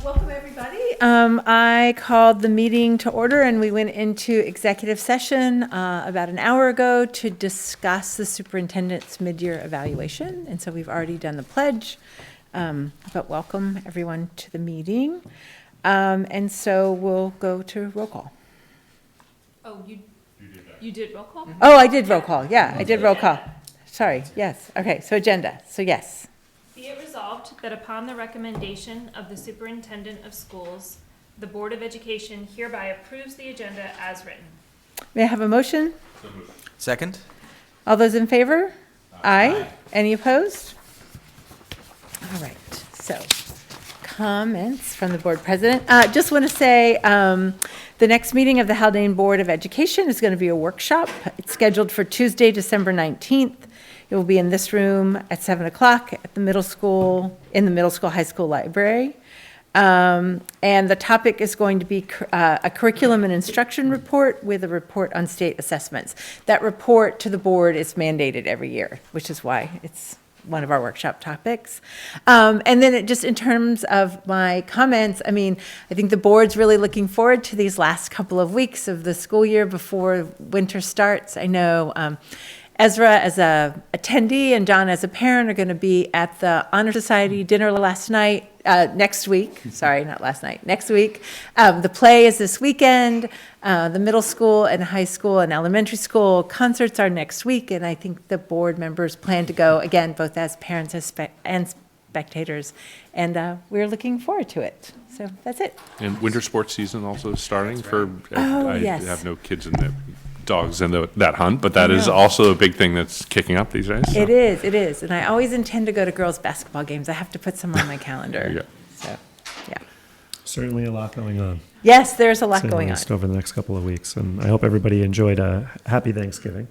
Welcome, everybody. I called the meeting to order, and we went into executive session about an hour ago to discuss the superintendent's mid-year evaluation. And so we've already done the pledge, but welcome everyone to the meeting. And so we'll go to roll call. Oh, you did roll call? Oh, I did roll call. Yeah, I did roll call. Sorry. Yes. Okay. So agenda. So yes. Be it resolved that upon the recommendation of the superintendent of schools, the Board of Education hereby approves the agenda as written. May I have a motion? Second? All those in favor? Aye. Any opposed? All right. So comments from the board president. Just want to say the next meeting of the Haldane Board of Education is going to be a workshop. It's scheduled for Tuesday, December 19th. It will be in this room at 7 o'clock at the middle school, in the middle school, high school library. And the topic is going to be a curriculum and instruction report with a report on state assessments. That report to the board is mandated every year, which is why it's one of our workshop topics. And then just in terms of my comments, I mean, I think the board's really looking forward to these last couple of weeks of the school year before winter starts. I know Ezra as a attendee and John as a parent are going to be at the Honor Society dinner next week. Sorry, not last night, next week. The play is this weekend. The middle school and high school and elementary school concerts are next week. And I think the board members plan to go, again, both as parents and spectators. And we're looking forward to it. So that's it. And winter sports season also starting for, yes. I have no kids in the dogs in that hunt, but that is also a big thing that's kicking up these days. So. It is. And I always intend to go to girls' basketball games. I have to put some on my calendar. Yeah. So, yeah. Certainly a lot going on. Yes, there's a lot going on. Over the next couple of weeks. And I hope everybody enjoyed a happy Thanksgiving.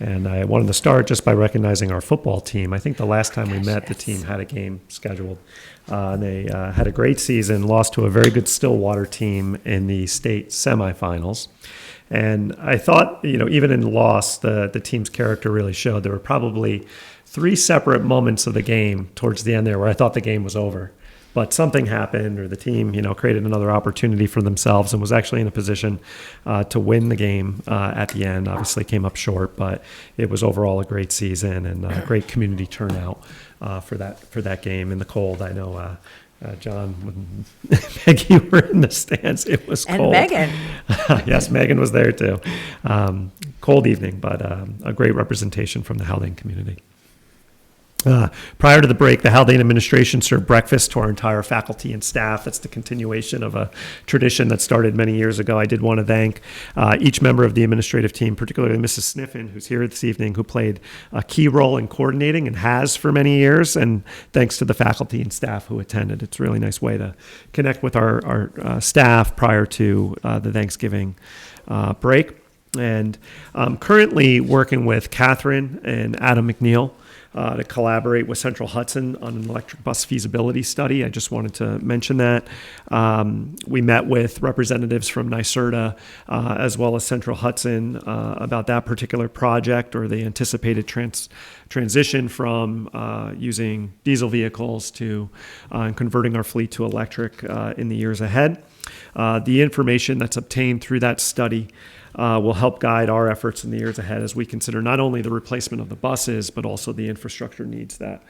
And I wanted to start just by recognizing our football team. I think the last time we met, the team had a game scheduled. They had a great season, lost to a very good Stillwater team in the state semifinals. And I thought, even in loss, the team's character really showed. There were probably 3 separate moments of the game towards the end there where I thought the game was over. But something happened, or the team, created another opportunity for themselves and was actually in a position to win the game at the end. Obviously came up short, but it was overall a great season and a great community turnout for that game in the cold. I know John and Peggy were in the stands. It was cold. And Megan. Yes, Megan was there too. Cold evening, but a great representation from the Haldane community. Prior to the break, the Haldane administration served breakfast to our entire faculty and staff. That's the continuation of a tradition that started many years ago. I did want to thank each member of the administrative team, particularly Mrs. Sniffen, who's here this evening, who played a key role in coordinating and has for many years. And thanks to the faculty and staff who attended. It's a really nice way to connect with our staff prior to the Thanksgiving break. And I'm currently working with Catherine and Adam McNeil to collaborate with Central Hudson on an electric bus feasibility study. I just wanted to mention that. We met with representatives from NYSERDA as well as Central Hudson about that particular project, or the anticipated transition from using diesel vehicles to converting our fleet to electric in the years ahead. The information that's obtained through that study will help guide our efforts in the years ahead as we consider not only the replacement of the buses, but also the infrastructure needs that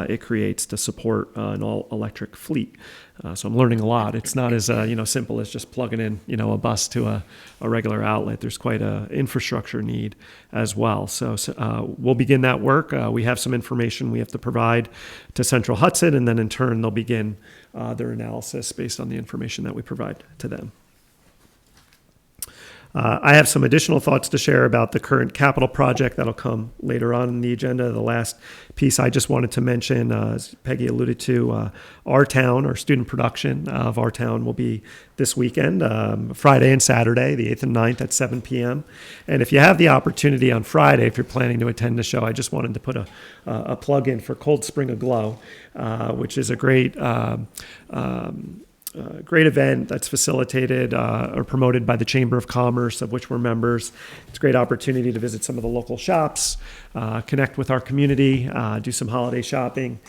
it creates to support an all-electric fleet. So I'm learning a lot. It's not as simple as just plugging in a bus to a regular outlet. There's quite an infrastructure need as well. So we'll begin that work. We have some information we have to provide to Central Hudson, and then in turn they'll begin their analysis based on the information that we provide to them. I have some additional thoughts to share about the current capital project that'll come later on in the agenda. The last piece I just wanted to mention, as Peggy alluded to, our student production of Our Town will be this weekend, Friday and Saturday, the 8th and 9th at 7 p.m. And if you have the opportunity on Friday, if you're planning to attend the show, I just wanted to put a plug in for Cold Spring Aglow, which is a great great event that's facilitated or promoted by the Chamber of Commerce, of which we're members. It's a great opportunity to visit some of the local shops, connect with our community, do some holiday shopping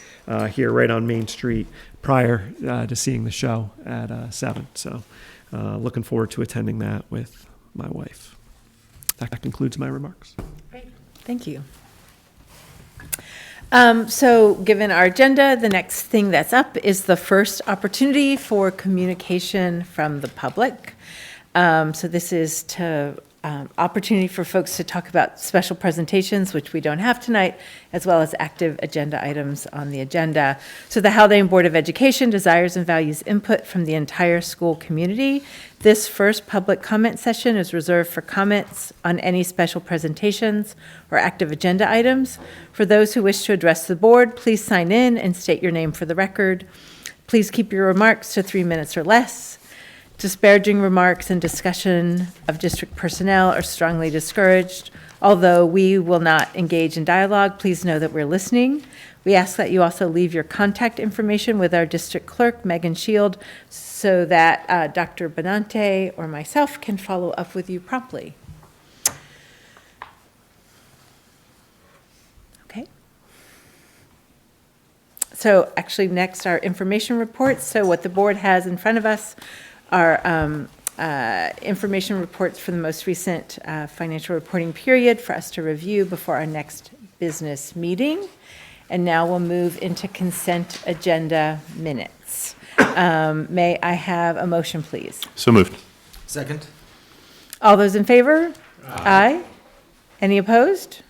here right on Main Street prior to seeing the show at 7. So looking forward to attending that with my wife. That concludes my remarks. Great, thank you. So given our agenda, the next thing that's up is the first opportunity for communication from the public. So this is opportunity for folks to talk about special presentations, which we don't have tonight, as well as active agenda items on the agenda. So the Haldane Board of Education desires and values input from the entire school community. This first public comment session is reserved for comments on any special presentations or active agenda items. For those who wish to address the board, please sign in and state your name for the record. Please keep your remarks to 3 minutes or less. Disparaging remarks and discussion of district personnel are strongly discouraged. Although we will not engage in dialogue, please know that we're listening. We ask that you also leave your contact information with our district clerk, Megan Shield, so that Dr. Benante or myself can follow up with you promptly. Okay. So actually next are information reports. So what the board has in front of us are information reports for the most recent financial reporting period for us to review before our next business meeting. And now we'll move into consent agenda minutes. May I have a motion, please? So moved. Second. All those in favor? Aye. Any opposed?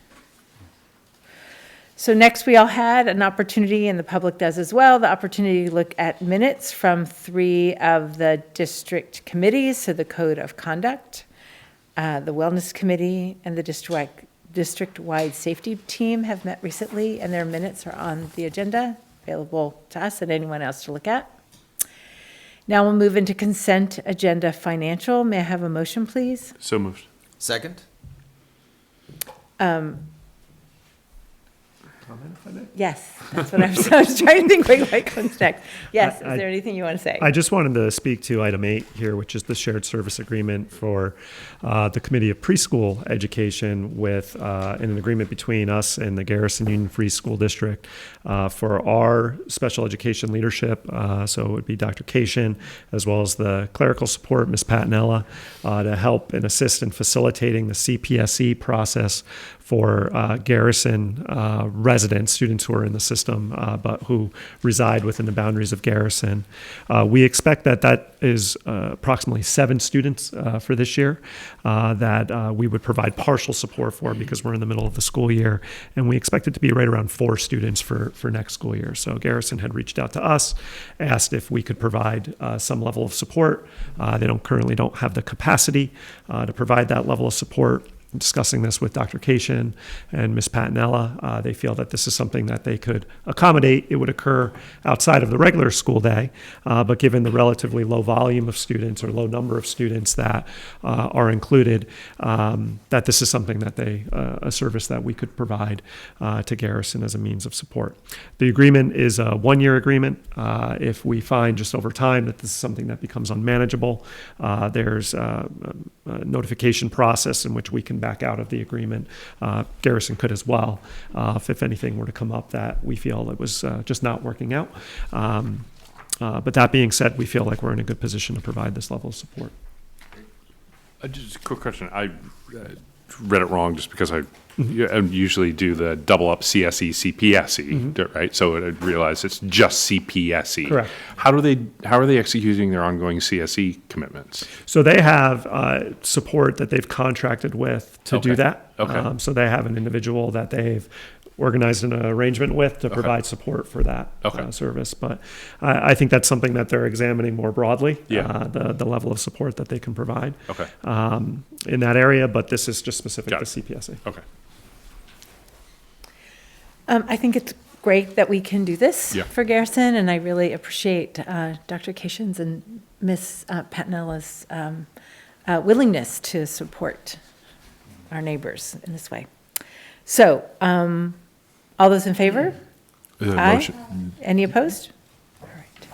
So next, we all had an opportunity, and the public does as well, the opportunity to look at minutes from 3 of the district committees, so the Code of Conduct, the Wellness Committee, and the district-wide safety team have met recently, and their minutes are on the agenda, available to us and anyone else to look at. Now we'll move into consent agenda financial. May I have a motion, please? So moved. Second. Yes, that's what I was trying to think, what comes next. Yes, is there anything you want to say? I just wanted to speak to item 8 here, which is the shared service agreement for the Committee of Preschool Education with an agreement between us and the Garrison Union Free School District for our special education leadership. So it would be Dr. Cation, as well as the clerical support, Ms. Patinella, to help and assist in facilitating the CPSE process for Garrison residents, students who are in the system, but who reside within the boundaries of Garrison. We expect that is approximately 7 students for this year that we would provide partial support for because we're in the middle of the school year, and we expect it to be right around 4 students for next school year. So Garrison had reached out to us, asked if we could provide some level of support. They currently don't have the capacity to provide that level of support. Discussing this with Dr. Cation and Ms. Patinella, they feel that this is something that they could accommodate. It would occur outside of the regular school day, but given the relatively low volume of students or low number of students that are included, that this is something that a service that we could provide to Garrison as a means of support. The agreement is a 1-year agreement. If we find just over time that this is something that becomes unmanageable, there's a notification process in which we can back out of the agreement. Garrison could as well, if anything were to come up that we feel it was just not working out. But that being said, we feel like we're in a good position to provide this level of support. Just a quick question. I read it wrong just because I usually do the double up CSE, CPSE, right? So I realize it's just CPSE. Correct. How are they executing their ongoing CSE commitments? So they have support that they've contracted with to do that. Okay. So they have an individual that they've organized an arrangement with to provide support for that service. But I think that's something that they're examining more broadly, the level of support that they can provide in that area. But this is just specific to CPSE. Okay. I think it's great that we can do this for Garrison, and I really appreciate Dr. Cation's and Ms. Patinella's willingness to support our neighbors in this way. So, all those in favor? Aye. Motion. Any opposed? All right.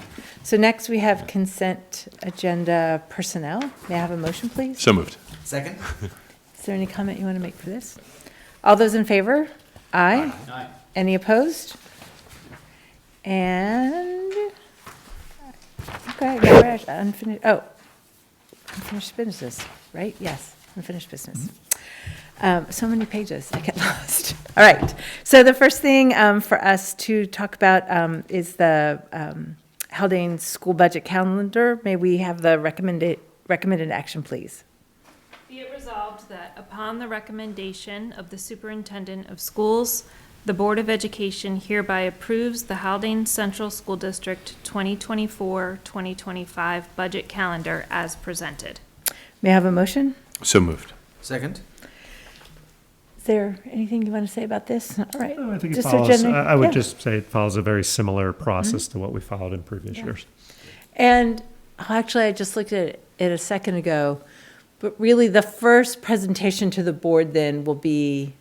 So next we have consent agenda personnel. May I have a motion, please? So moved. Second? Is there any comment you want to make for this? All those in favor? Aye. Aye. Any opposed? And, okay, unfinished, unfinished business, right? Yes, unfinished business. So many pages, I get lost. All right, so the first thing for us to talk about is the Haldane school budget calendar. May we have the recommended action, please? Be it resolved that upon the recommendation of the Superintendent of Schools, the Board of Education hereby approves the Haldane Central School District 2024-2025 budget calendar as presented. May I have a motion? So moved. Second? Is there anything you want to say about this? All right. I think it Just follows, agenda- I would yeah. just say it follows a very similar process to what we followed in previous years. And actually, I just looked at it a second ago, but really the first presentation to the board then will be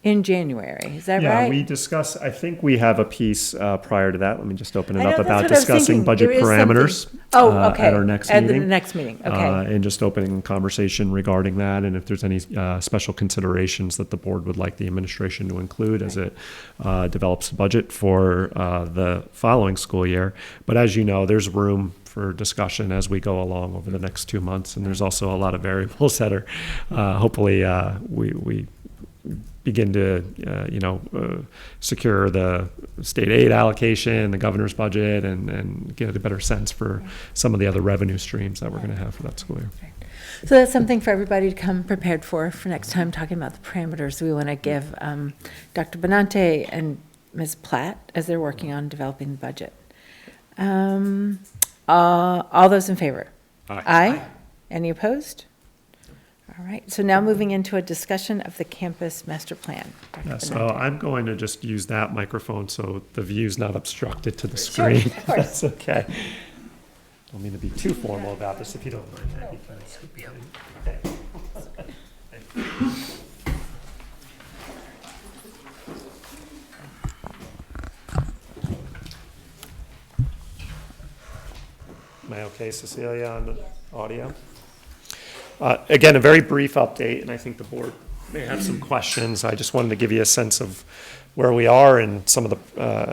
in January. Is that Yeah, right? we discuss, I think we have a piece prior to that. Let me just open it I know, up that's about what I was discussing thinking. budget There is parameters something. Oh, okay. at our next At meeting. the next meeting, okay. And just opening conversation regarding that, and if there's any special considerations that the board would like the administration to include as it develops the budget for the following school year. But as you know, there's room for discussion as we go along over the next 2 months, and there's also a lot of variables that are hopefully we begin to, secure the state aid allocation, the governor's budget, and get a better sense for some of the other revenue streams that we're going to have for that school year. So that's something for everybody to come prepared for next time, talking about the parameters we want to give Dr. Benante and Ms. Platt as they're working on developing the budget. All those in favor? Aye. Aye. Any opposed? All right, so now moving into a discussion of the campus master plan. Dr. Yeah, so Benante. I'm going to just use that microphone so the view's not obstructed to the Sure, screen. of course. That's okay. Don't mean to be too formal about this, if you don't mind. Peggy, please. Am I okay, Cecilia, on the audio? Again, a very brief update, and I think the board may have some questions. I just wanted to give you a sense of where we are and some of the,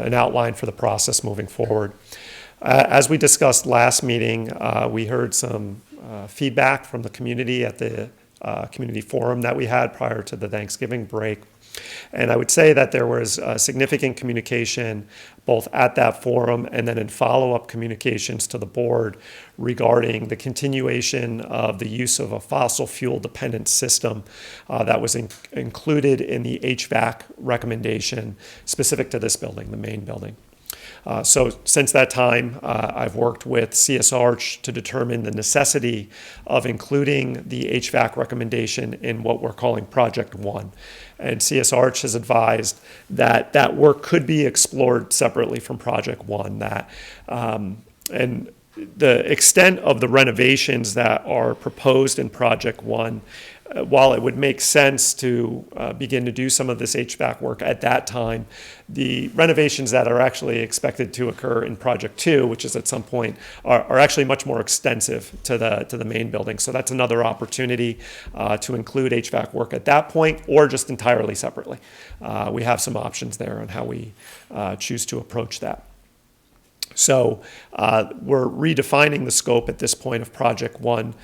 an outline for the process moving forward. As we discussed last meeting, we heard some feedback from the community at the community forum that we had prior to the Thanksgiving break. And I would say that there was significant communication both at that forum and then in follow-up communications to the board regarding the continuation of the use of a fossil fuel dependent system that was included in the HVAC recommendation specific to this building, the main building. So since that time, I've worked with CS Arch to determine the necessity of including the HVAC recommendation in what we're calling Project 1. And CS Arch has advised that that work could be explored separately from Project 1. And the extent of the renovations that are proposed in Project 1, while it would make sense to begin to do some of this HVAC work at that time, the renovations that are actually expected to occur in Project 2, which is at some point, are actually much more extensive to the main building. So that's another opportunity to include HVAC work at that point, or just entirely separately. We have some options there on how we choose to approach that. So we're redefining the scope at this point of Project 1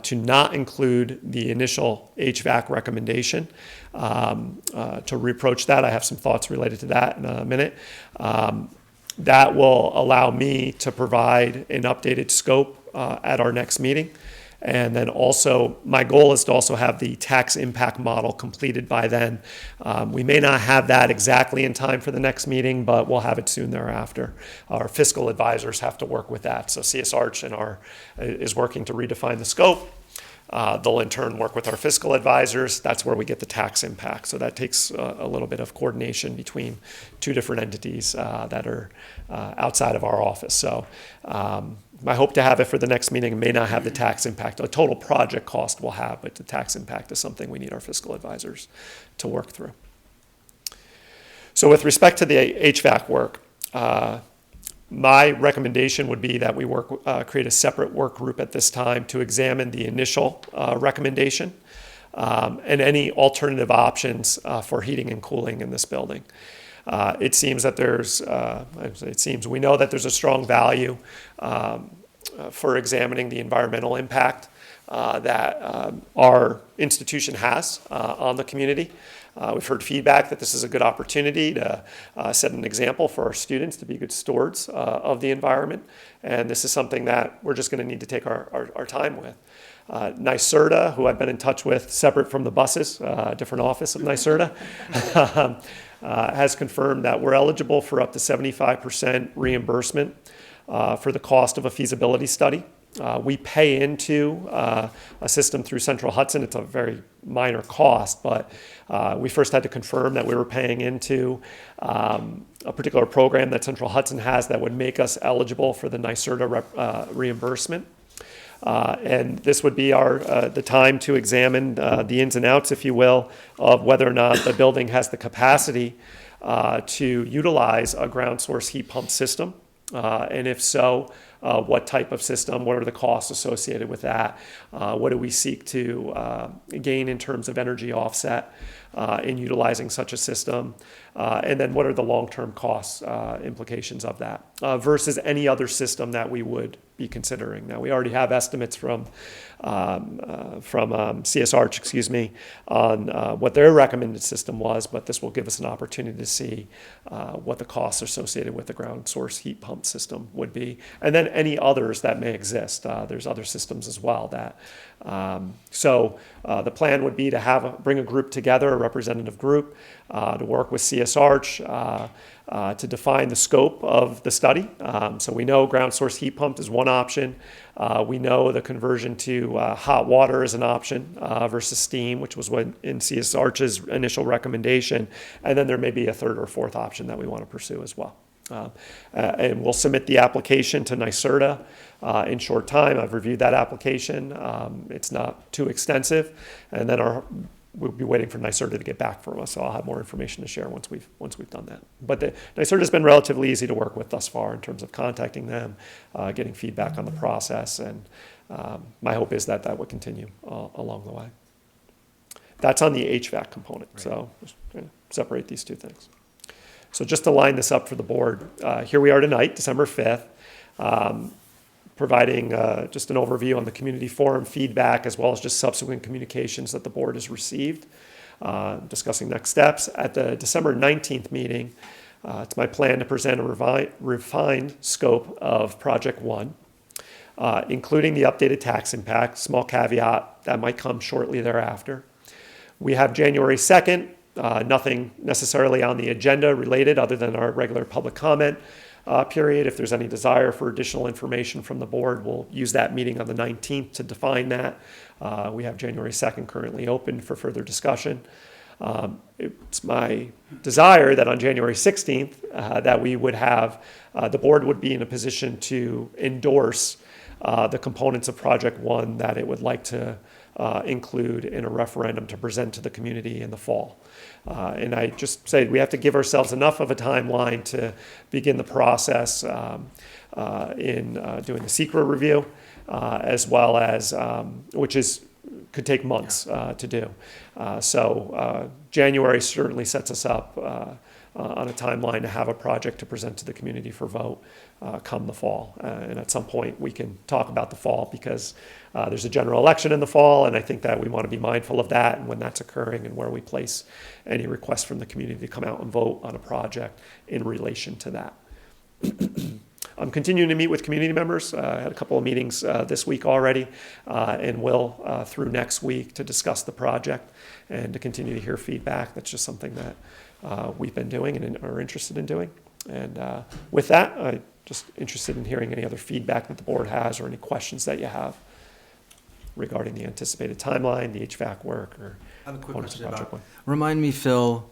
to not include the initial HVAC recommendation. To reapproach that, I have some thoughts related to that in a minute. That will allow me to provide an updated scope at our next meeting. And then also, my goal is to also have the tax impact model completed by then. We may not have that exactly in time for the next meeting, but we'll have it soon thereafter. Our fiscal advisors have to work with that. So CS Arch is working to redefine the scope. They'll in turn work with our fiscal advisors. That's where we get the tax impact. So that takes a little bit of coordination between two different entities that are outside of our office. So I hope to have it for the next meeting. It may not have the tax impact. The total project cost will have, but the tax impact is something we need our fiscal advisors to work through. So with respect to the HVAC work, My recommendation would be that we create a separate work group at this time to examine the initial recommendation and any alternative options for heating and cooling in this building. It seems that we know that there's a strong value for examining the environmental impact that our institution has on the community. We've heard feedback that this is a good opportunity to set an example for our students to be good stewards of the environment. And this is something that we're just going to need to take our time with. NYSERDA, who I've been in touch with separate from the buses, different office of NYSERDA, has confirmed that we're eligible for up to 75% reimbursement for the cost of a feasibility study. We pay into a system through Central Hudson. It's a very minor cost, but we first had to confirm that we were paying into a particular program that Central Hudson has that would make us eligible for the NYSERDA reimbursement. And this would be the time to examine the ins and outs, if you will, of whether or not the building has the capacity to utilize a ground source heat pump system. And if so, what type of system, what are the costs associated with that? What do we seek to gain in terms of energy offset in utilizing such a system? And then what are the long-term costs implications of that versus any other system that we would be considering? Now, we already have estimates from CSR, on what their recommended system was, but this will give us an opportunity to see what the costs associated with the ground source heat pump system would be, and then any others that may exist. There's other systems as well that. So the plan would be to bring a group together, a representative group, to work with CSR to define the scope of the study. So we know ground source heat pump is one option. We know the conversion to hot water is an option versus steam, which was what in CSR's initial recommendation. And then there may be a third or fourth option that we want to pursue as well. And we'll submit the application to NYSERDA in short time. I've reviewed that application. It's not too extensive. And then we'll be waiting for NYSERDA to get back from us, so I'll have more information to share once we've done that. But NYSERDA has been relatively easy to work with thus far in terms of contacting them, getting feedback on the process, and my hope is that would continue along the way. That's on the HVAC component, right. So just trying to separate these two things. So just to line this up for the board, here we are tonight, December 5th, providing just an overview on the community forum feedback as well as just subsequent communications that the board has received, discussing next steps. At the December 19th meeting, it's my plan to present a refined scope of Project 1, including the updated tax impact, small caveat that might come shortly thereafter. We have January 2nd, nothing necessarily on the agenda related other than our regular public comment period. If there's any desire for additional information from the board, we'll use that meeting on the 19th to define that. We have January 2nd currently open for further discussion. It's my desire that on January 16th that we would have, the board would be in a position to endorse the components of Project 1 that it would like to include in a referendum to present to the community in the fall. And I just say we have to give ourselves enough of a timeline to begin the process in doing the secret review, as well as, could take months to do. So January certainly sets us up on a timeline to have a project to present to the community for vote come the fall. And at some point we can talk about the fall because there's a general election in the fall, and I think that we want to be mindful of that and when that's occurring and where we place any requests from the community to come out and vote on a project in relation to that. I'm continuing to meet with community members. I had a couple of meetings this week already, and will through next week to discuss the project and to continue to hear feedback. That's just something that we've been doing and are interested in doing. And with that, I'm just interested in hearing any other feedback that the board has or any questions that you have regarding the anticipated timeline, the HVAC work, or I have a quick question Project One. Remind me, Phil,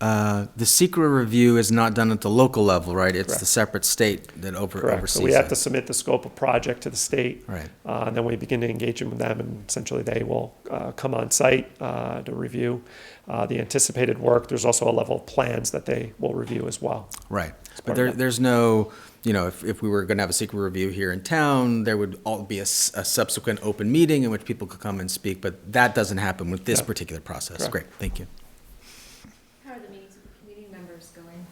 the secret review is not done at the local level, right? It's Correct. the separate state that oversees Correct. So we have it. to submit the scope of project to the state. Right. And then we begin to engage with them, and essentially they will come on site to review the anticipated work. There's also a level of plans that they will review as well. Right. But there's no, if we were going to have a secret review here in town, there would all be a subsequent open meeting in which people could come and speak, but that doesn't happen with this particular process. Correct. Great, thank you. How are the meetings with the community members going?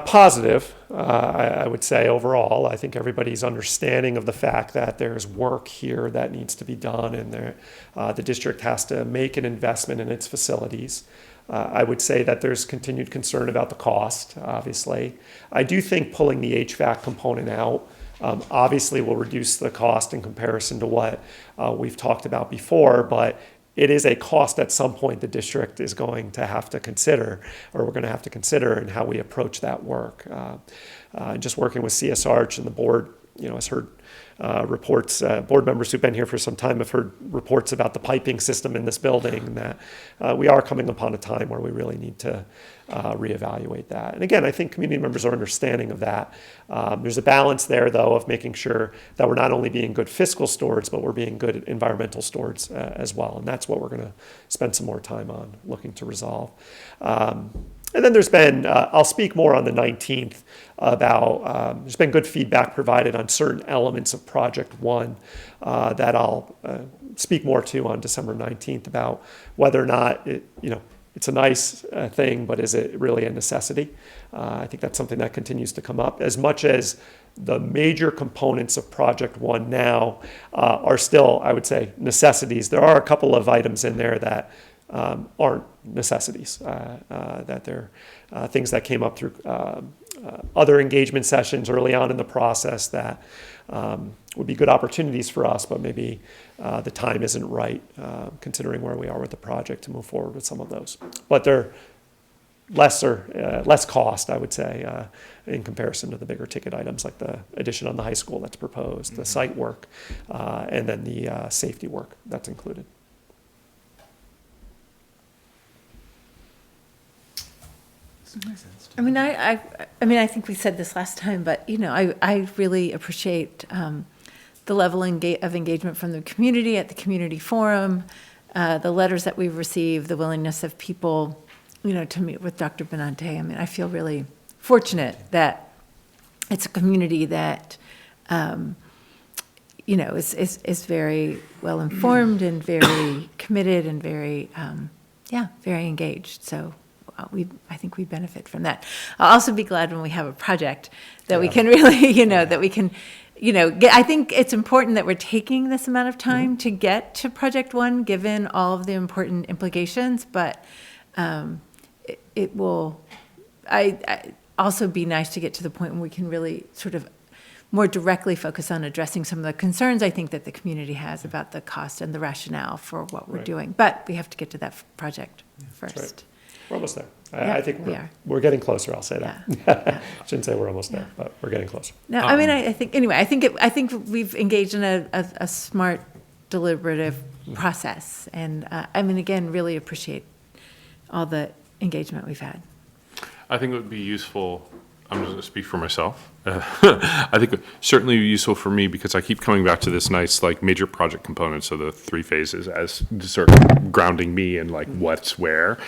Positive, I would say overall. I think everybody's understanding of the fact that there's work here that needs to be done, and the district has to make an investment in its facilities. I would say that there's continued concern about the cost, obviously. I do think pulling the HVAC component out obviously will reduce the cost in comparison to what we've talked about before, but it is a cost at some point the district is going to have to consider, or we're going to have to consider in how we approach that work. Just working with CS Arch and the board, has heard reports, board members who've been here for some time have heard reports about the piping system in this building, and that we are coming upon a time where we really need to reevaluate that. And again, I think community members are understanding of that. There's a balance there, though, of making sure that we're not only being good fiscal stewards, but we're being good environmental stewards as well. And that's what we're going to spend some more time on looking to resolve. And then there's been, I'll speak more on the 19th about, there's been good feedback provided on certain elements of Project One that I'll speak more to on December 19th about whether or not it's a nice thing, but is it really a necessity? I think that's something that continues to come up. As much as the major components of Project One now are still, I would say, necessities, there are a couple of items in there that aren't necessities, that they're things that came up through other engagement sessions early on in the process that would be good opportunities for us, but maybe the time isn't right, considering where we are with the project, to move forward with some of those. But they're less cost, I would say, in comparison to the bigger ticket items like the addition on the high school that's proposed, the site work, and then the safety work that's included. I mean, I think we said this last time, but, I really appreciate the level of engagement from the community at the community forum, the letters that we've received, the willingness of people, to meet with Dr. Benante. I mean, I feel really fortunate that it's a community that, is very well informed and very committed and very, very engaged. So I think we benefit from that. I'll also be glad when we have a project that we can really, that we can, get. I think it's important that we're taking this amount of time to get to Project One, given all of the important implications, but it will also be nice to get to the point when we can really sort of more directly focus on addressing some of the concerns I think that the community has about the cost and the rationale for what we're doing. But we have to get to that project first. Right. We're almost there. Yeah, I think we are. we're getting closer. I'll say that. Yeah. Shouldn't say we're almost there, but we're getting closer. No, I mean, I think anyway. I think we've engaged in a smart, deliberative process, and again, really appreciate all the engagement we've had. I think it would be useful, I'm just going to speak for myself. I think it certainly useful for me because I keep coming back to this nice major project components of the 3 phases as sort of grounding me in what's where.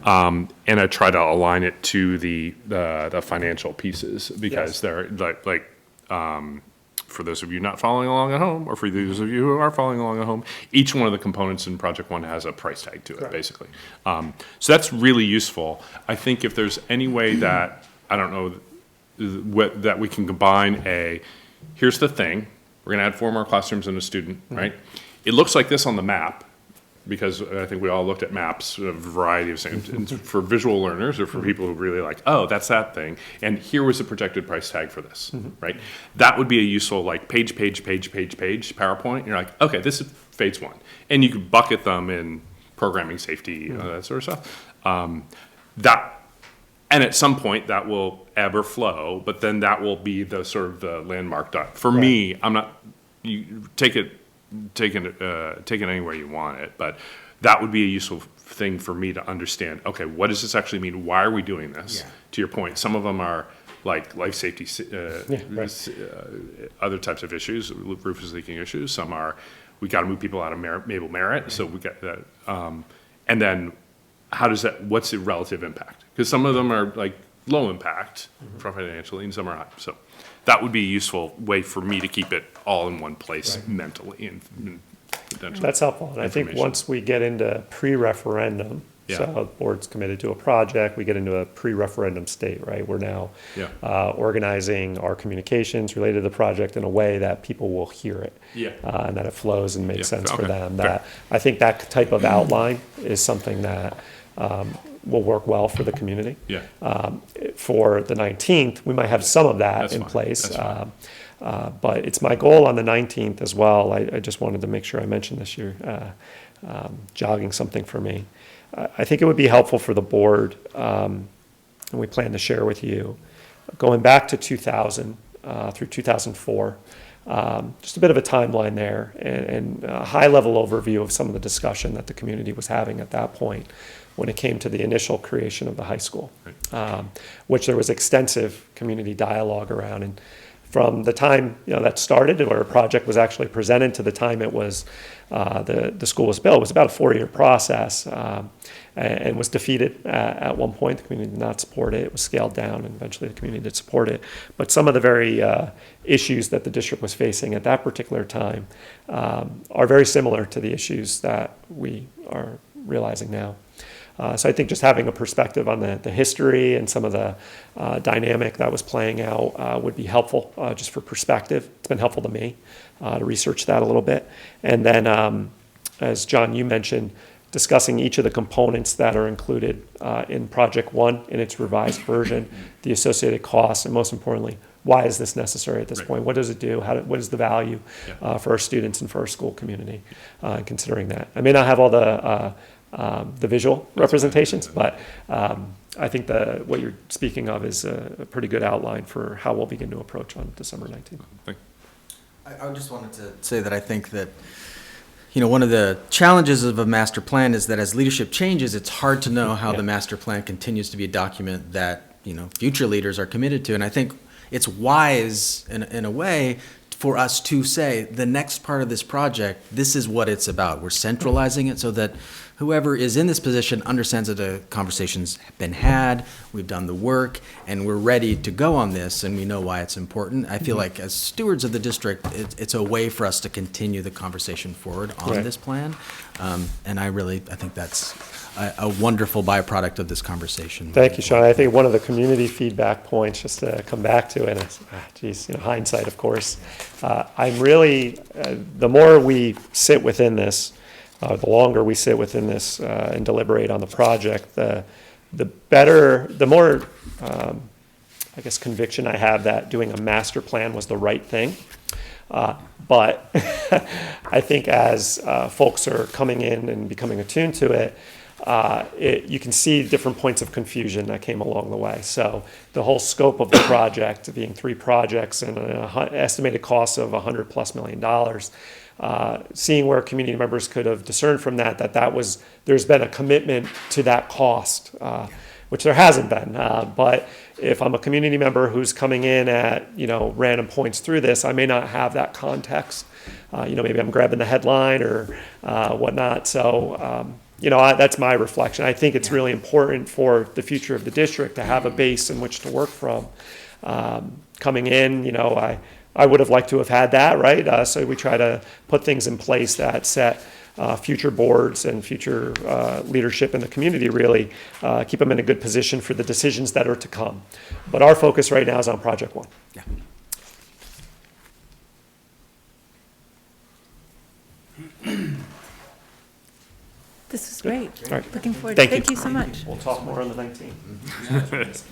And I try to align it to the financial pieces because they're for those of you not following along at home, or for those of you who are following along at home, each one of the components in Project One has a price tag to it, basically. So that's really useful. I think if there's any way that, I don't know, that we can combine here's the thing, we're going to add 4 more classrooms and a student, right? It looks like this on the map, because I think we all looked at maps, a variety of things, and for visual learners or for people who really oh, that's that thing, and here was the projected price tag for this, right? That would be a useful page PowerPoint. And you're like, okay, this is phase 1. And you could bucket them in programming, safety, that sort of stuff. And at some point that will ebb or flow, but then that will be the sort of the landmark dot. For me, I'm not, you take it anywhere you want it, but that would be a useful thing for me to understand. Okay, what does this actually mean? Why are we doing this? To your point, some of them are life safety, other types of issues, roof is leaking issues. Some are, we got to move people out of Mabel Merritt, so we got that. And then, what's the relative impact? Because some of them are low impact financially and some are high. So that would be a useful way for me to keep it all in one place mentally and potentially. That's helpful. And I think information. once we get into pre-referendum, Yeah. so the board's committed to a project, we get into a pre-referendum state, right? We're now Yeah. organizing our communications related to the project in a way that people will hear it. Yeah. And that it flows and makes Yeah. sense for Okay. them. Fair. That I think that type of outline is something that will work well for the community. Yeah. For the 19th, we might have some of that That's in fine. place. That's fine. But it's my goal on the 19th as well. I just wanted to make sure I mentioned this. You're jogging something for me. I think it would be helpful for the board, and we plan to share with you, going back to 2000 through 2004, just a bit of a timeline there and a high-level overview of some of the discussion that the community was having at that point when it came to the initial creation of the high school, which there was extensive community dialogue around. And from the time that started, or a project was actually presented, to the time it was the school was built, it was about a 4-year process, and was defeated at one point. The community did not support it. It was scaled down, and eventually the community did support it. But some of the very issues that the district was facing at that particular time are very similar to the issues that we are realizing now. So I think just having a perspective on the history and some of the dynamic that was playing out would be helpful, just for perspective. It's been helpful to me to research that a little bit. And then, as John, you mentioned, discussing each of the components that are included in Project 1 in its revised version, the associated costs, and most importantly, why is this necessary at this point? What does it do? What is the value for our students and for our school community, considering that? I may not have all the visual representations, but I think what you're speaking of is a pretty good outline for how we'll begin to approach on December 19th. I just wanted to say that I think that, one of the challenges of a master plan is that as leadership changes, it's hard to know how the master plan continues to be a document that, future leaders are committed to. And I think it's wise in a way for us to say the next part of this project, this is what it's about. We're centralizing it so that whoever is in this position understands that the conversation's been had, we've done the work, and we're ready to go on this, and we know why it's important. I feel like as stewards of the district, it's a way for us to continue the conversation forward on this plan. And I think that's a wonderful byproduct of this conversation. Thank you, Sean. I think one of the community feedback points, just to come back to it, is, hindsight, of course. I'm really, the more we sit within this, the longer we sit within this and deliberate on the project, the better, the more, conviction I have that doing a master plan was the right thing. But I think as folks are coming in and becoming attuned to it, you can see different points of confusion that came along the way. So the whole scope of the project being 3 projects and an estimated cost of $100+ million, seeing where community members could have discerned from that there's been a commitment to that cost, which there hasn't been. But if I'm a community member who's coming in at random points through this, I may not have that context. Maybe I'm grabbing the headline or whatnot. So that's my reflection. I think it's really important for the future of the district to have a base in which to work from. Coming in, I would have liked to have had that, right? So we try to put things in place that set future boards and future leadership in the community, really keep them in a good position for the decisions that are to come. But our focus right now is on Project 1. Yeah. This is great. All right. Looking forward. Thank you. Thank you so much. We'll talk more on the 19th.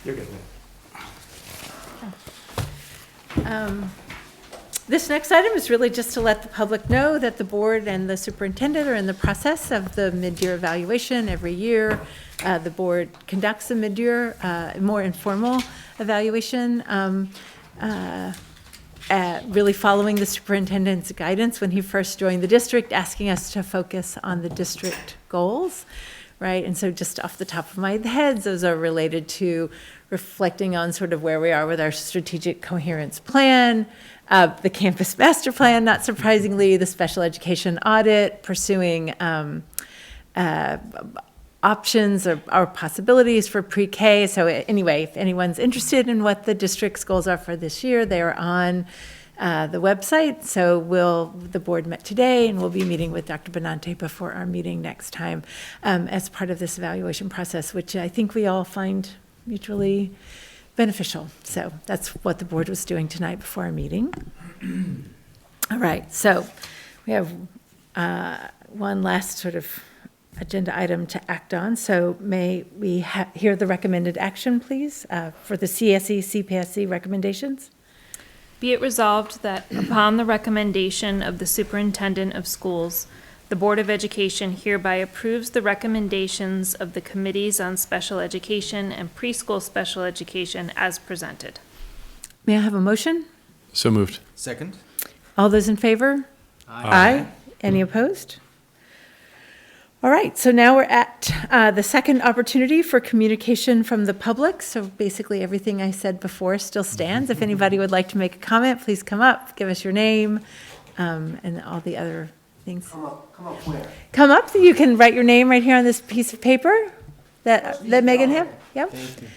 You're good. This next item is really just to let the public know that the board and the superintendent are in the process of the mid-year evaluation. Every year, the board conducts a mid-year, more informal evaluation, really following the superintendent's guidance when he first joined the district, asking us to focus on the district goals, right? And so just off the top of my head, those are related to reflecting on sort of where we are with our strategic coherence plan, the campus master plan, not surprisingly, the special education audit, pursuing options or possibilities for pre-K. So anyway, if anyone's interested in what the district's goals are for this year, they are on the website. So the board met today, and we'll be meeting with Dr. Benante before our meeting next time as part of this evaluation process, which I think we all find mutually beneficial. So that's what the board was doing tonight before our meeting. All right, so we have one last sort of agenda item to act on. So may we hear the recommended action, please, for the CPSE recommendations? Be it resolved that upon the recommendation of the Superintendent of Schools, the Board of Education hereby approves the recommendations of the Committees on Special Education and Preschool Special Education as presented. May I have a motion? So moved. Second? All those in favor? Aye. Any opposed? All right, so now we're at the second opportunity for communication from the public. So basically, everything I said before still stands. If anybody would like to make a comment, please come up, give us your name, and all the other things. Come up where? Come up, you can write your name right here on this piece of paper that Megan had. Yep. Thank you.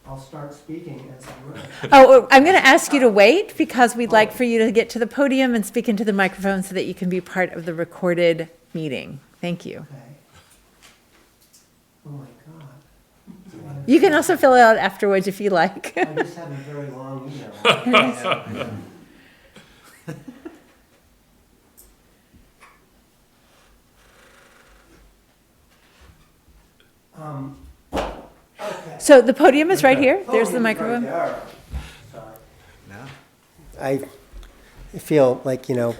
I'll start speaking as I write. Oh, I'm going to ask you to wait because we'd like for you to get to the podium and speak into the microphone so that you can be part of the recorded meeting. Thank you. Okay. Oh my God. You can also fill it out afterwards if you like. I just have a very long email. Okay. So the podium is right here. There's the microphone. Sorry. I feel like, And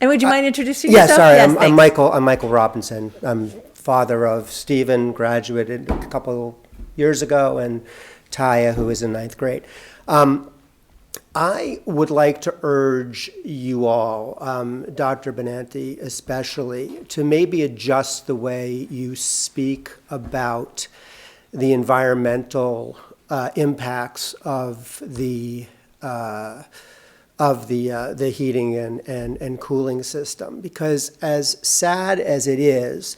would you mind introducing yeah, yourself? sorry, Yes, I'm thanks. Michael. I'm Michael Robinson. I'm father of Stephen, graduated a couple years ago, and Taya, who is in 9th grade. I would like to urge you all, Dr. Benante especially, to maybe adjust the way you speak about the environmental impacts of the heating and cooling system, because as sad as it is,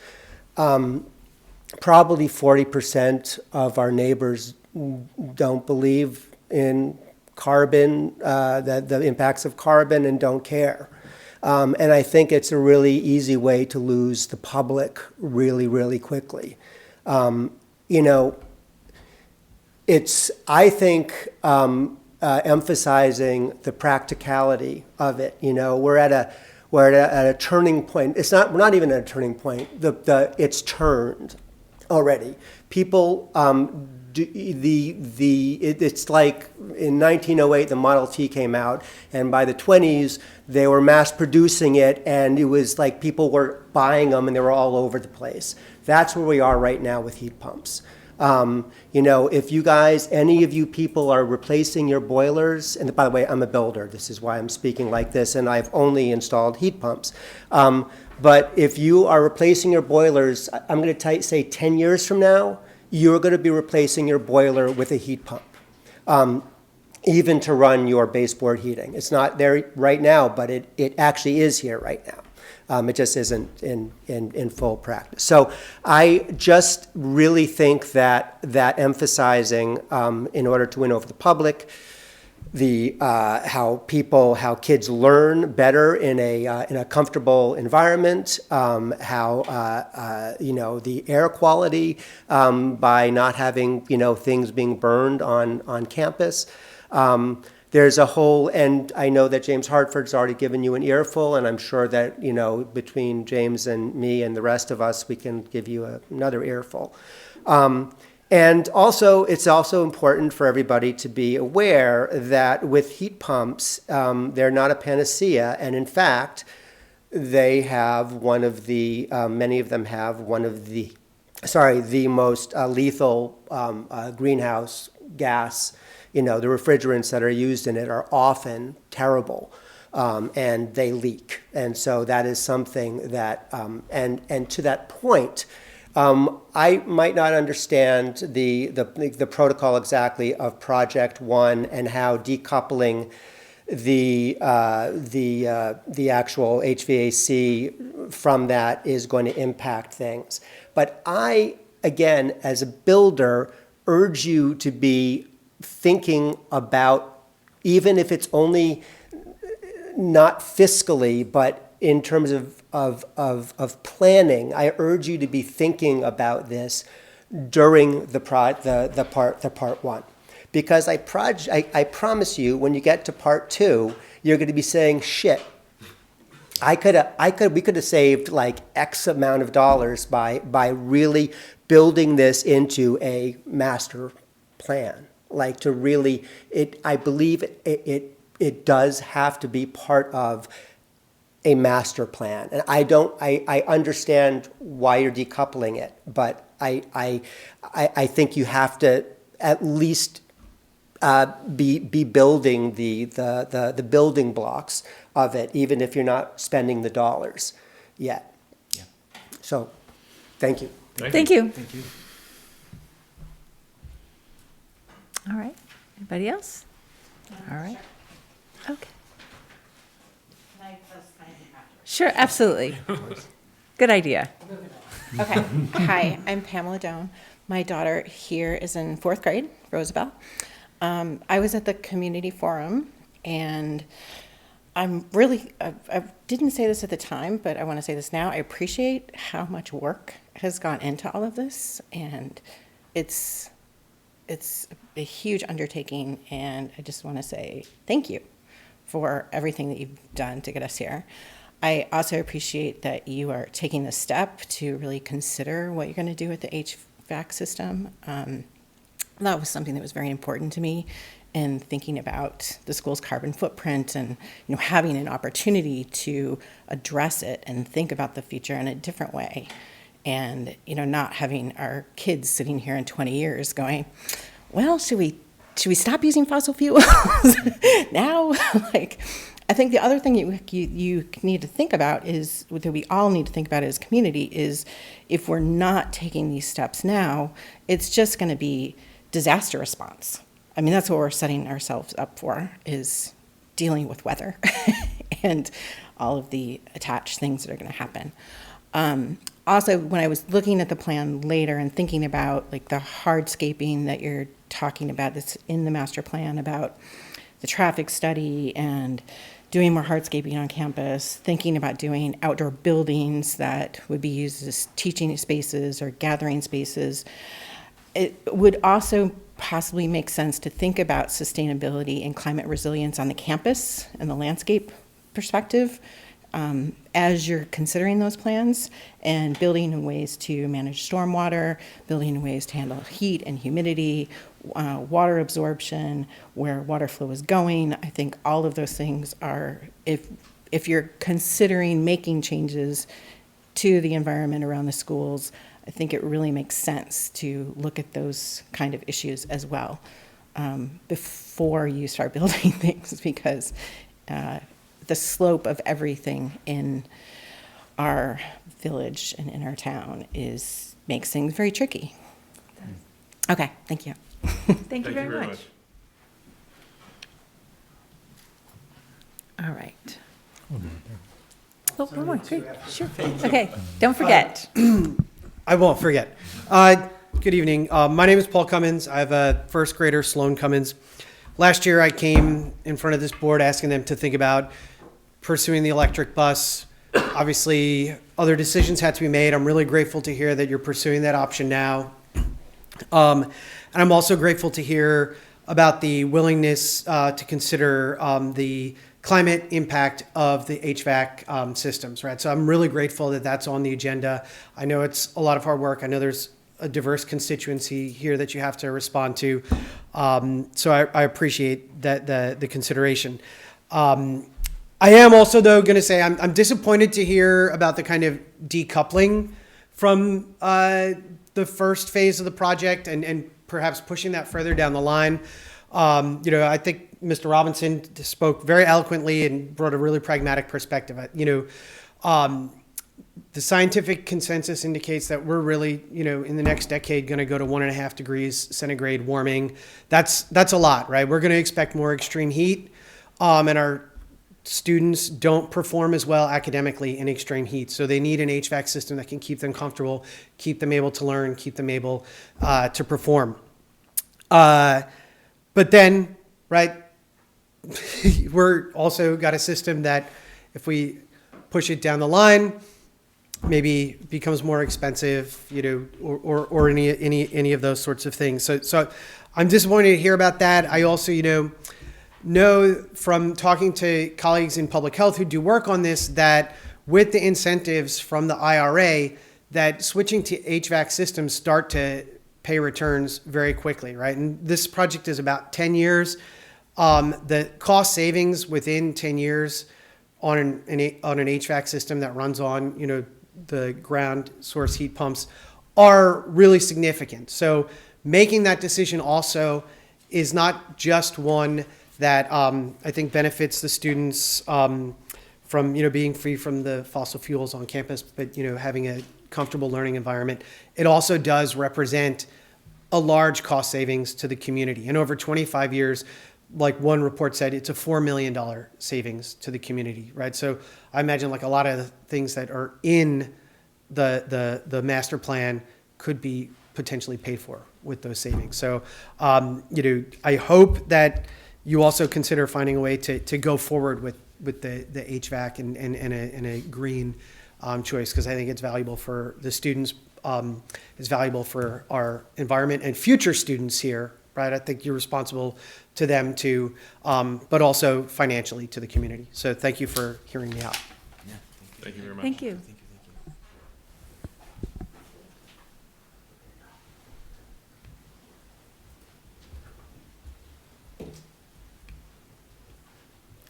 probably 40% of our neighbors don't believe in carbon, the impacts of carbon, and don't care. And I think it's a really easy way to lose the public really, really quickly. It's, I think, emphasizing the practicality of it. We're at a turning point. We're not even at a turning point. It's turned already. People, it's like in 1908 the Model T came out, and by the 20s they were mass producing it, and it was like people were buying them and they were all over the place. That's where we are right now with heat pumps. If you guys, any of you people are replacing your boilers, and by the way, I'm a builder, this is why I'm speaking like this, and I've only installed heat pumps. But if you are replacing your boilers, I'm going to say 10 years from now, you're going to be replacing your boiler with a heat pump, even to run your baseboard heating. It's not there right now, but it actually is here right now. It just isn't in full practice. So I just really think that emphasizing, in order to win over the public, how kids learn better in a comfortable environment, the air quality, by not having things being burned on campus. There's a whole, and I know that James Hartford's already given you an earful, and I'm sure that, between James and me and the rest of us, we can give you another earful. And also, it's also important for everybody to be aware that with heat pumps, they're not a panacea, and in fact, they have many of them have the most lethal greenhouse gas. The refrigerants that are used in it are often terrible, and they leak. And so that is something that, and to that point, I might not understand the protocol exactly of Project One and how decoupling the actual HVAC from that is going to impact things. But I, again, as a builder, urge you to be thinking about, even if it's only not fiscally, but in terms of planning, I urge you to be thinking about this during the part one. Because I promise you, when you get to part two, you're going to be saying, shit, we could have saved like X amount of dollars by really building this into a master plan. Like to really, I believe it does have to be part of a master plan. And I understand why you're decoupling it, but I think you have to at least be building the building blocks of it, even if you're not spending the dollars yet. Yeah. So, thank you. Thank you. Thank you. All right. Anybody else? All right. Okay. Sure, absolutely. Good idea. Okay. Hi, I'm Pamela Doan. My daughter here is in 4th grade, Rosabelle. I was at the community forum, and I'm really, I didn't say this at the time, but I want to say this now. I appreciate how much work has gone into all of this, and it's a huge undertaking, and I just want to say thank you for everything that you've done to get us here. I also appreciate that you are taking the step to really consider what you're going to do with the HVAC system. That was something that was very important to me in thinking about the school's carbon footprint and having an opportunity to address it and think about the future in a different way. And not having our kids sitting here in 20 years going, well, should we stop using fossil fuels now? I think the other thing you need to think about is, that we all need to think about as a community, is if we're not taking these steps now, it's just going to be disaster response. I mean, that's what we're setting ourselves up for, is dealing with weather and all of the attached things that are going to happen. Also, when I was looking at the plan later and thinking about the hardscaping that you're talking about that's in the master plan, about the traffic study and doing more hardscaping on campus, thinking about doing outdoor buildings that would be used as teaching spaces or gathering spaces, it would also possibly make sense to think about sustainability and climate resilience on the campus and the landscape perspective as you're considering those plans, and building in ways to manage stormwater, building in ways to handle heat and humidity, water absorption, where water flow is going. I think all of those things are, if you're considering making changes to the environment around the schools, I think it really makes sense to look at those kind of issues as well before you start building things, because the slope of everything in our village and in our town makes things very tricky. Okay, thank you. Thank you very much. All right. Oh, one more. Great. Sure. Okay, don't forget. I won't forget. Good evening. My name is Paul Cummins. I have a first grader, Sloan Cummins. Last year, I came in front of this board asking them to think about pursuing the electric bus. Obviously, other decisions had to be made. I'm really grateful to hear that you're pursuing that option now. And I'm also grateful to hear about the willingness to consider the climate impact of the HVAC systems, right? So I'm really grateful that that's on the agenda. I know it's a lot of hard work. I know there's a diverse constituency here that you have to respond to. So I appreciate that the consideration. I am also, though, going to say I'm disappointed to hear about the kind of decoupling from the first phase of the project and perhaps pushing that further down the line. I think Mr. Robinson spoke very eloquently and brought a really pragmatic perspective. The scientific consensus indicates that we're really, in the next decade going to go to 1.5 degrees centigrade warming. That's a lot, right? We're going to expect more extreme heat. and our students don't perform as well academically in extreme heat. So they need an HVAC system that can keep them comfortable, keep them able to learn, keep them able to perform. But then, right, we're also got a system that if we push it down the line, maybe becomes more expensive, or any of those sorts of things. So I'm disappointed to hear about that. I also, know from talking to colleagues in public health who do work on this that with the incentives from the IRA, that switching to HVAC systems start to pay returns very quickly, right? And this project is about 10 years. The cost savings within 10 years on an HVAC system that runs on, the ground source heat pumps are really significant. So making that decision also is not just one that I think benefits the students from being free from the fossil fuels on campus, but having a comfortable learning environment. It also does represent a large cost savings to the community. And over 25 years, like one report said, it's a $4 million savings to the community, right? So I imagine like a lot of the things that are in the master plan could be potentially paid for with those savings. So I hope that you also consider finding a way to go forward with the HVAC and a green choice, because I think it's valuable for the students, it's valuable for our environment and future students here, right? I think you're responsible to them too, but also financially to the community. So thank you for hearing me out. Yeah, Thank you very much. Thank you.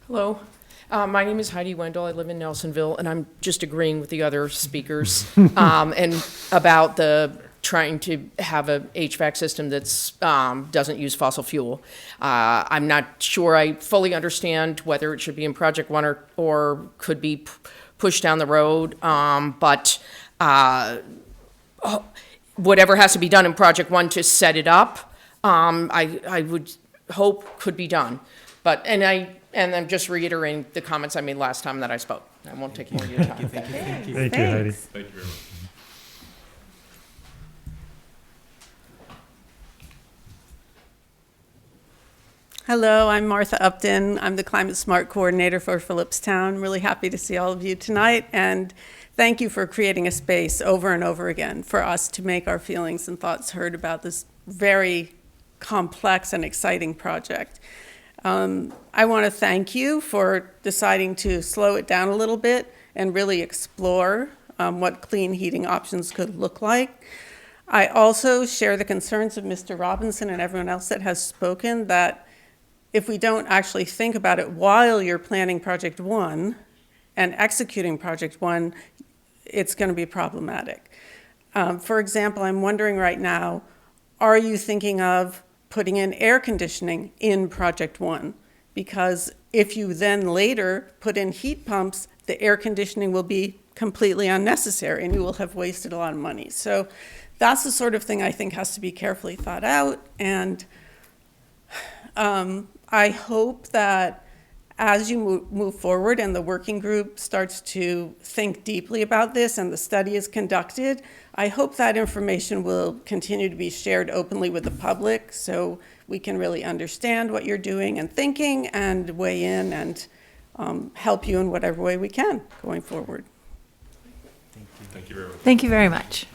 Hello, my name is Heidi Wendell. I live in Nelsonville, and I'm just agreeing with the other speakers and about the trying to have a HVAC system that's doesn't use fossil fuel. I'm not sure I fully understand whether it should be in Project 1 or could be pushed down the road, but whatever has to be done in Project 1 to set it up, I would hope could be done. And I'm just reiterating the comments I made last time that I spoke. I won't take more of your time. Thank you, Heidi. Thank you very much. Hello, I'm Martha Upton. I'm the Climate Smart Coordinator for Phillipstown. Really happy to see all of you tonight, and thank you for creating a space over and over again for us to make our feelings and thoughts heard about this very complex and exciting project. I want to thank you for deciding to slow it down a little bit and really explore what clean heating options could look like. I also share the concerns of Mr. Robinson and everyone else that has spoken that if we don't actually think about it while you're planning Project 1 and executing Project 1, it's going to be problematic. For example, I'm wondering right now, are you thinking of putting in air conditioning in Project 1? Because if you then later put in heat pumps, the air conditioning will be completely unnecessary and you will have wasted a lot of money. So that's the sort of thing I think has to be carefully thought out. And I hope that as you move forward and the working group starts to think deeply about this and the study is conducted, I hope that information will continue to be shared openly with the public so we can really understand what you're doing and thinking and weigh in and help you in whatever way we can going forward. Thank you very much. Thank you very much.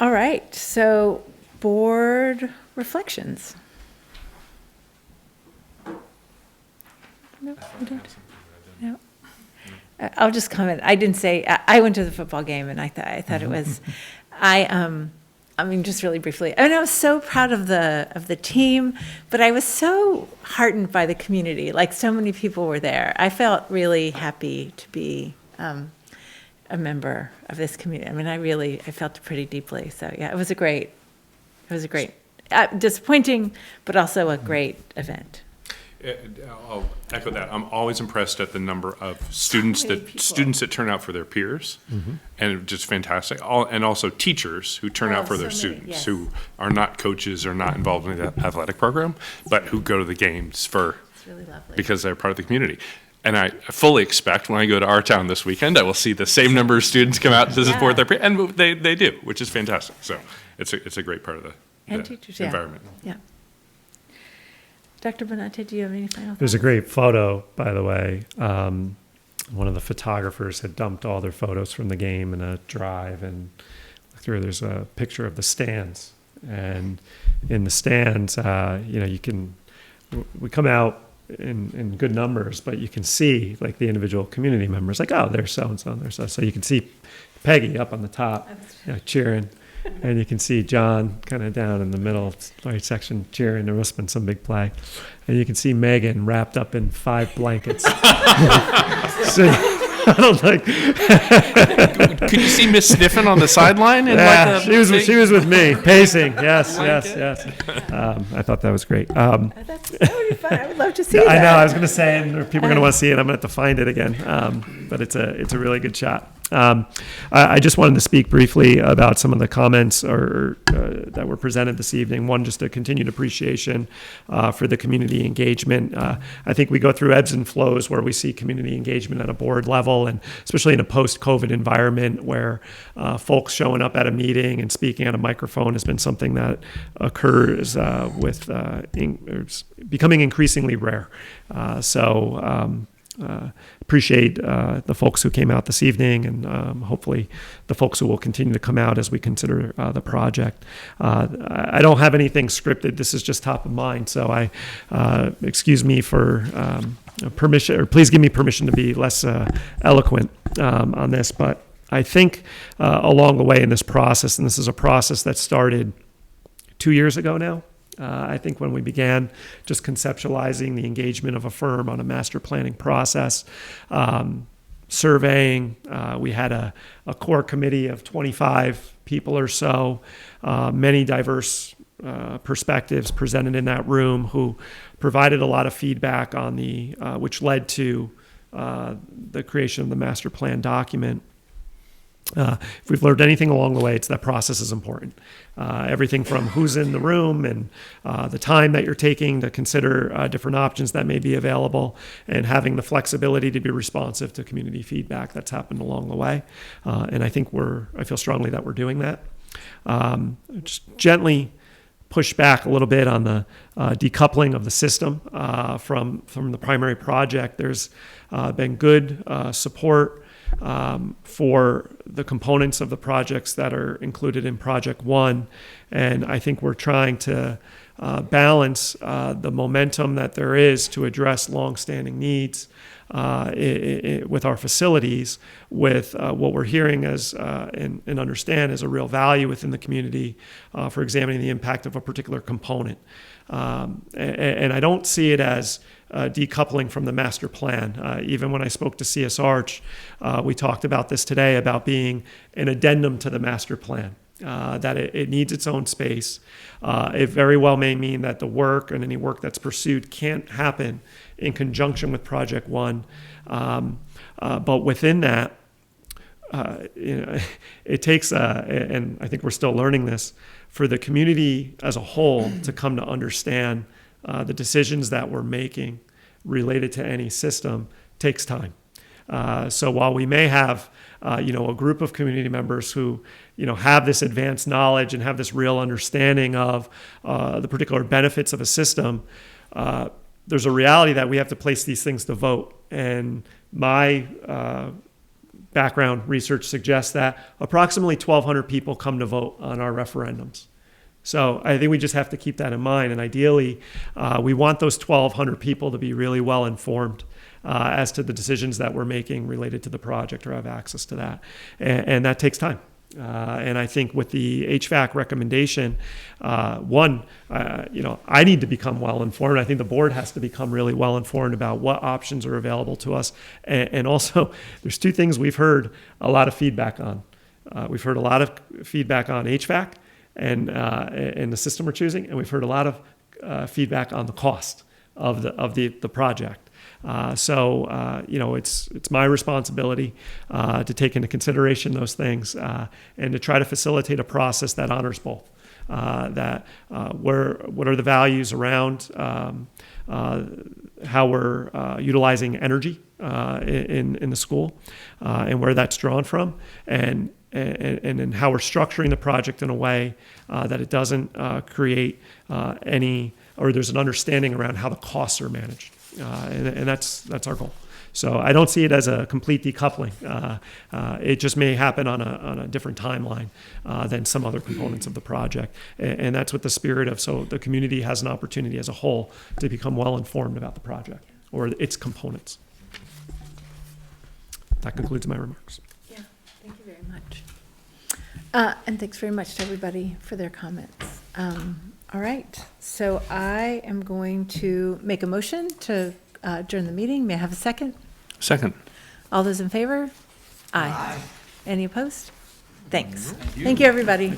All right, so board reflections. No, we don't. No. I'll just comment. I didn't say, I went to the football game and I thought it was, I mean, just really briefly, I mean, I was so proud of the team, but I was so heartened by the community. Like, so many people were there. I felt really happy to be a member of this community. I mean, I felt it pretty deeply. So yeah, it was a great, disappointing, but also a great event. I'll echo that. I'm always impressed at the number of students that turn out for their peers, and just fantastic. And also teachers who turn out for their students, who are not coaches or not involved in the athletic program, but who go to the games because they're part of the community. And I fully expect when I go to our town this weekend, I will see the same number of students come out to support their peers, and they do, which is fantastic. So it's a great part of the teachers, environment. Yeah. Dr. Benante, do you have any final thoughts? There's a great photo, by the way. One of the photographers had dumped all their photos from the game in a drive, and there's a picture of the stands. And in the stands, we come out in good numbers, but you can see like the individual community members, like, oh, there's so-and-so, and there's so you can see Peggy up on the top, cheering. And you can see John kind of down in the middle right section cheering. There must have been some big play. And you can see Megan wrapped up in 5 blankets. So, I don't like. Could you see Miss Sniffin on the sideline? She was with me, pacing. Yes. I thought that was great. That would be fun. I would love to see that. I know. I was going to say, and people are going to want to see it. I'm going to have to find it again. But it's a really good shot. I just wanted to speak briefly about some of the comments that were presented this evening. One, just a continued appreciation for the community engagement. I think we go through ebbs and flows where we see community engagement at a board level, and especially in a post-COVID environment where folks showing up at a meeting and speaking at a microphone has been something that occurs becoming increasingly rare. Appreciate the folks who came out this evening, and hopefully the folks who will continue to come out as we consider the project. I don't have anything scripted. This is just top of mind, so excuse me for permission, or please give me permission to be less eloquent on this. But I think along the way in this process, and this is a process that started 2 years ago now. I think when we began just conceptualizing the engagement of a firm on a master planning process, surveying, we had a core committee of 25 people or so, many diverse perspectives presented in that room who provided a lot of feedback on which led to the creation of the master plan document. If we've learned anything along the way, it's that process is important. Everything from who's in the room and the time that you're taking to consider different options that may be available, and having the flexibility to be responsive to community feedback that's happened along the way. And I think I feel strongly that we're doing that. Just gently push back a little bit on the decoupling of the system from the primary project. There's been good support for the components of the projects that are included in Project 1. And I think we're trying to balance the momentum that there is to address longstanding needs with our facilities with what we're hearing as and understand as a real value within the community for examining the impact of a particular component. And I don't see it as decoupling from the master plan. Even when I spoke to CS Arch, we talked about this today, about being an addendum to the master plan, that it needs its own space. It very well may mean that the work and any work that's pursued can't happen in conjunction with Project 1. But within that, it takes, and I think we're still learning this, for the community as a whole to come to understand the decisions that we're making related to any system takes time. So while we may have, a group of community members who, have this advanced knowledge and have this real understanding of the particular benefits of a system, there's a reality that we have to place these things to vote. And my background research suggests that approximately 1,200 people come to vote on our referendums. So I think we just have to keep that in mind. And ideally, we want those 1,200 people to be really well informed as to the decisions that we're making related to the project, or have access to that. And that takes time. And I think with the HVAC recommendation, I need to become well informed. I think the board has to become really well informed about what options are available to us. And also, there's two things we've heard a lot of feedback on. We've heard a lot of feedback on HVAC and the system we're choosing, and we've heard a lot of feedback on the cost the project. It's my responsibility to take into consideration those things and to try to facilitate a process that honors both. What are the values around how we're utilizing energy in the school and where that's drawn from, and in how we're structuring the project in a way that it doesn't create or there's an understanding around how the costs are managed. And that's our goal. So I don't see it as a complete decoupling. It just may happen on a different timeline than some other components of the project. And that's what the spirit of, so the community has an opportunity as a whole to become well-informed about the project or its components. That concludes my remarks. Yeah, thank you very much. And thanks very much to everybody for their comments. All right, so I am going to make a motion to adjourn the meeting. May I have a second? Second. All those in favor? Aye. Any opposed? Thanks. Thank you, everybody.